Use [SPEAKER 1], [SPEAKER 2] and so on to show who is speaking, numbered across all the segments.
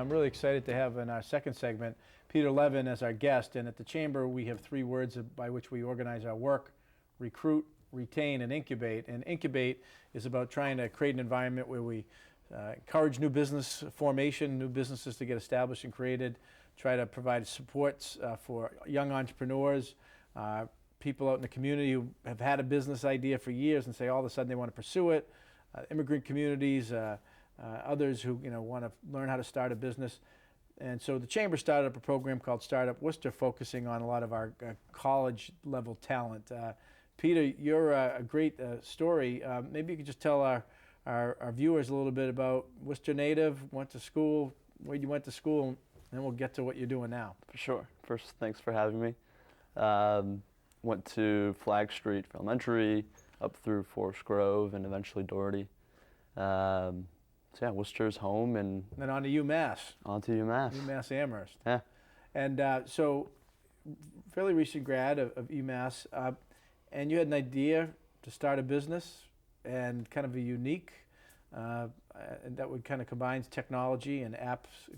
[SPEAKER 1] I'm really excited to have in our second segment Peter Levin as our guest, and at the Chamber we have three words by which we organize our work: recruit, retain, and incubate. And incubate is about trying to create an environment where we encourage new business formation, new businesses to get established and created, try to provide supports for young entrepreneurs, people out in the community who have had a business idea for years and say all of a sudden they want to pursue it, immigrant communities, others who want to learn how to start a business. And so the Chamber started up a program called Startup Worcester, focusing on a lot of our college level talent. Peter, you're a great story. Maybe you could just tell our viewers a little bit about Worcester native, went to school, where you went to school, and then we'll get to what you're doing now.
[SPEAKER 2] For sure. First, thanks for having me. Went to Flag Street for elementary, up through Forest Grove, and eventually Doherty. So yeah, Worcester's home, and
[SPEAKER 1] then on to UMass.
[SPEAKER 2] On to UMass.
[SPEAKER 1] UMass Amherst.
[SPEAKER 2] Yeah.
[SPEAKER 1] And so, fairly recent grad of UMass, and you had an idea to start a business, and kind of a unique, and that would kind of combines technology and apps,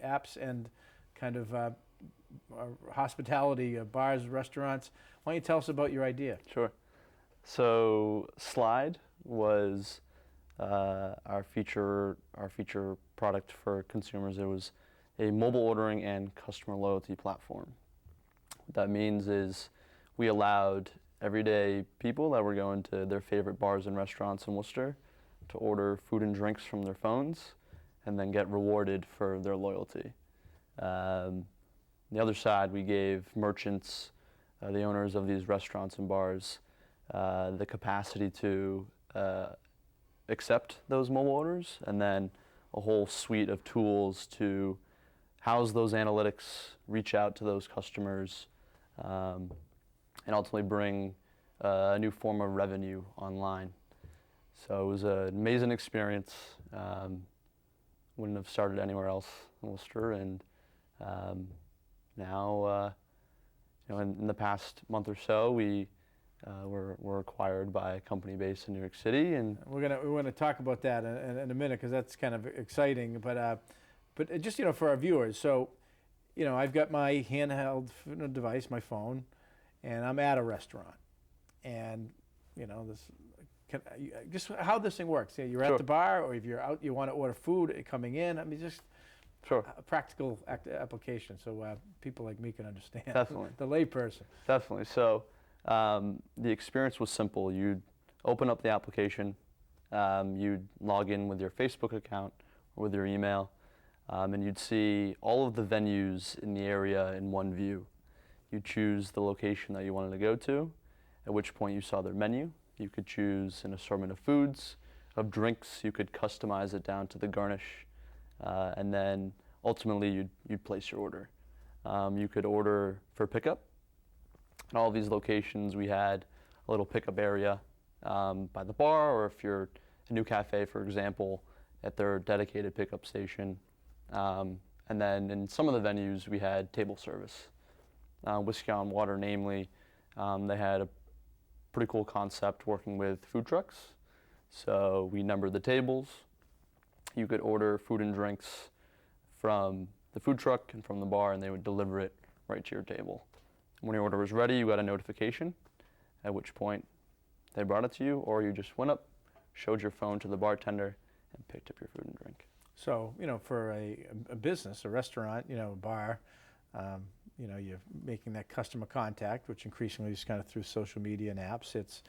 [SPEAKER 1] apps and kind of hospitality, bars, restaurants. Why don't you tell us about your idea?
[SPEAKER 2] Sure. So Slydde was our feature product for consumers. It was a mobile ordering and customer loyalty platform. What that means is we allowed everyday people that were going to their favorite bars and restaurants in Worcester to order food and drinks from their phones and then get rewarded for their loyalty. On the other side, we gave merchants, the owners of these restaurants and bars, the capacity to accept those mobile orders, and then a whole suite of tools to house those analytics, reach out to those customers, and ultimately bring a new form of revenue online. So it was an amazing experience. Wouldn't have started anywhere else in Worcester, and now, in the past month or so, we were acquired by a company based in New York City, and
[SPEAKER 1] we're gonna talk about that in a minute, because that's kind of exciting. But just for our viewers, so I've got my handheld device, my phone, and I'm at a restaurant, and just how this thing works. You're at
[SPEAKER 2] Sure.
[SPEAKER 1] the bar, or if you're out, you want to order food coming in. I mean, just
[SPEAKER 2] sure.
[SPEAKER 1] A practical application, so people like me can understand.
[SPEAKER 2] Definitely.
[SPEAKER 1] The layperson.
[SPEAKER 2] Definitely. So the experience was simple. You'd open up the application, you'd log in with your Facebook account or with your email, and you'd see all of the venues in the area in one view. You choose the location that you wanted to go to, at which point you saw their menu. You could choose an assortment of foods, of drinks. You could customize it down to the garnish, and then ultimately you'd place your order. You could order for pickup. At all these locations, we had a little pickup area by the bar, or if you're a new cafe, for example, at their dedicated pickup station. And then in some of the venues, we had table service. Whiskey on Water, namely, they had a pretty cool concept working with food trucks. So we numbered the tables. You could order food and drinks from the food truck and from the bar, and they would deliver it right to your table. When your order was ready, you got a notification, at which point they brought it to you, or you just went up, showed your phone to the bartender, and picked up your food and drink.
[SPEAKER 1] So, for a business, a restaurant, a bar, you're making that customer contact, which increasingly is kind of through social media and apps. It's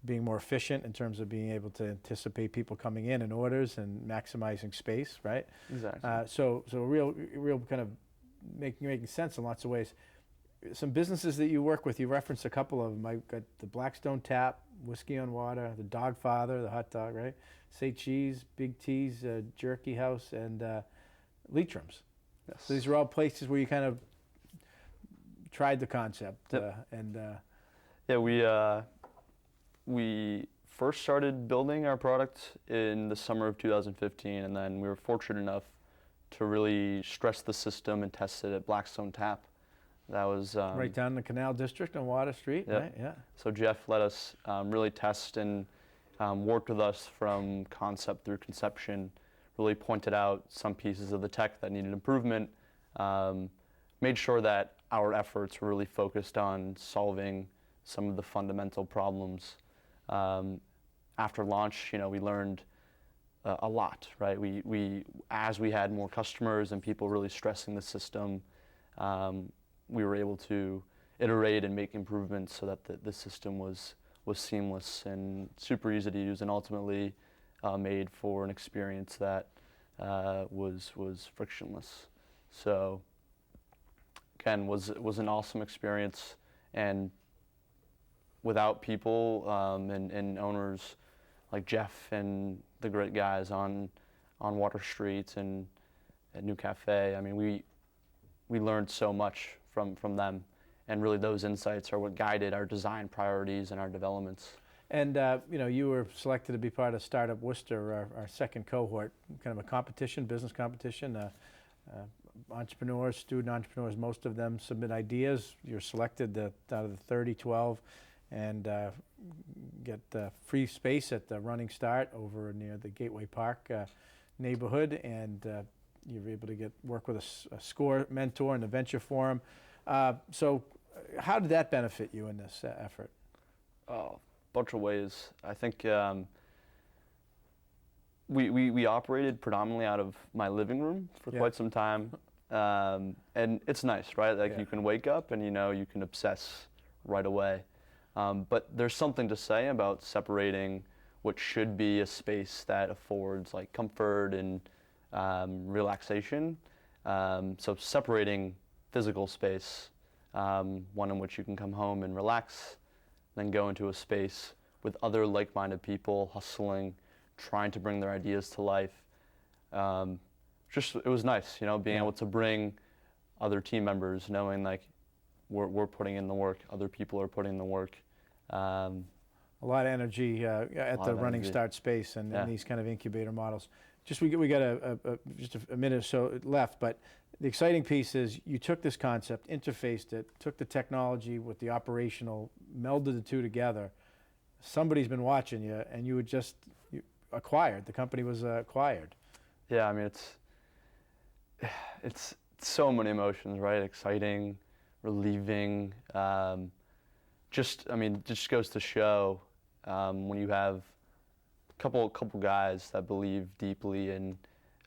[SPEAKER 1] being more efficient in terms of being able to anticipate people coming in and orders and maximizing space, right?
[SPEAKER 2] Exactly.
[SPEAKER 1] So real kind of making sense in lots of ways. Some businesses that you work with, you referenced a couple of them. I've got the Blackstone Tap, Whiskey on Water, the Dogfather, the hot dog, right? Say Cheese, Big T's, Jerky House, and Leitrim's.
[SPEAKER 2] Yes.
[SPEAKER 1] So these are all places where you kind of tried the concept.
[SPEAKER 2] Yep.
[SPEAKER 1] Yeah,
[SPEAKER 2] we first started building our product in the summer of 2015, and then we were fortunate enough to really stress the system and test it at Blackstone Tap. That was
[SPEAKER 1] right down in the Canal District on Water Street,
[SPEAKER 2] yep.
[SPEAKER 1] Right? Yeah.
[SPEAKER 2] So Jeff let us really test and worked with us from concept through conception, really pointed out some pieces of the tech that needed improvement, made sure that our efforts were really focused on solving some of the fundamental problems. After launch, we learned a lot, right? As we had more customers and people really stressing the system, we were able to iterate and make improvements so that the system was seamless and super easy to use, and ultimately made for an experience that was frictionless. So again, was an awesome experience, and without people and owners like Jeff and the great guys on Water Street and at New Cafe, I mean, we learned so much from them, and really those insights are what guided our design priorities and our developments.
[SPEAKER 1] And you were selected to be part of Startup Worcester, our second cohort, kind of a competition, business competition. Entrepreneurs, student entrepreneurs, most of them submit ideas. You're selected out of the 30, 12, and get free space at the Running Start over near the Gateway Park neighborhood, and you're able to work with a SCORE mentor in the Venture Forum. So how did that benefit you in this effort?
[SPEAKER 2] Oh, bunch of ways. I think we operated predominantly out of my living room for quite some time, and it's nice, right? Like you can wake up and you can obsess right away. But there's something to say about separating what should be a space that affords like comfort and relaxation. So separating physical space, one in which you can come home and relax, then go into a space with other like-minded people hustling, trying to bring their ideas to life. It was nice, being able to bring other team members, knowing like we're putting in the work, other people are putting in the work.
[SPEAKER 1] A lot of energy at the Running Start space and these kind of incubator models. We got just a minute or so left, but the exciting piece is you took this concept, interfaced it, took the technology with the operational, melded the two together. Somebody's been watching you, and you acquired. The company was acquired.
[SPEAKER 2] Yeah, I mean it's so many emotions, right? Exciting, relieving. Just goes to show when you have a couple guys that believe deeply in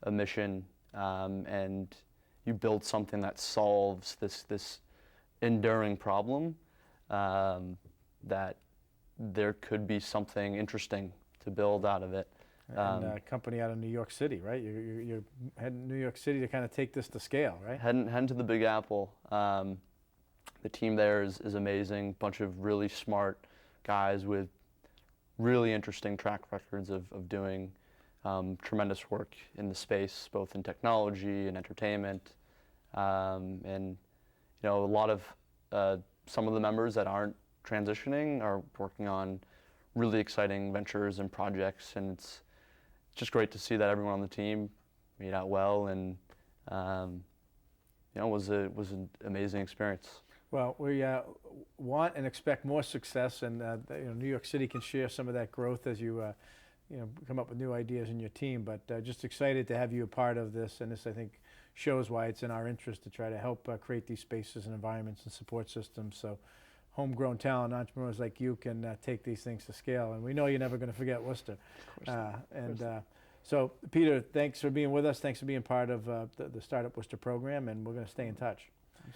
[SPEAKER 2] a mission, and you build something that solves this enduring problem, that there could be something interesting to build out of it.
[SPEAKER 1] And a company out of New York City, right? You're heading to New York City to kind of take this to scale, right?
[SPEAKER 2] Heading to the Big Apple. The team there is amazing. Bunch of really smart guys with really interesting track records of doing tremendous work in the space, both in technology and entertainment. And a lot of some of the members that aren't transitioning are working on really exciting ventures and projects, and it's just great to see that everyone on the team made out well, and it was an amazing experience.
[SPEAKER 1] Well, we want and expect more success, and New York City can share some of that growth as you come up with new ideas in your team. But just excited to have you a part of this, and this I think shows why it's in our interest to try to help create these spaces and environments and support systems. So homegrown talent entrepreneurs like you can take these things to scale, and we know you're never going to forget Worcester. So Peter, thanks for being with us. Thanks for being part of the Startup Worcester program, and we're going to stay in touch.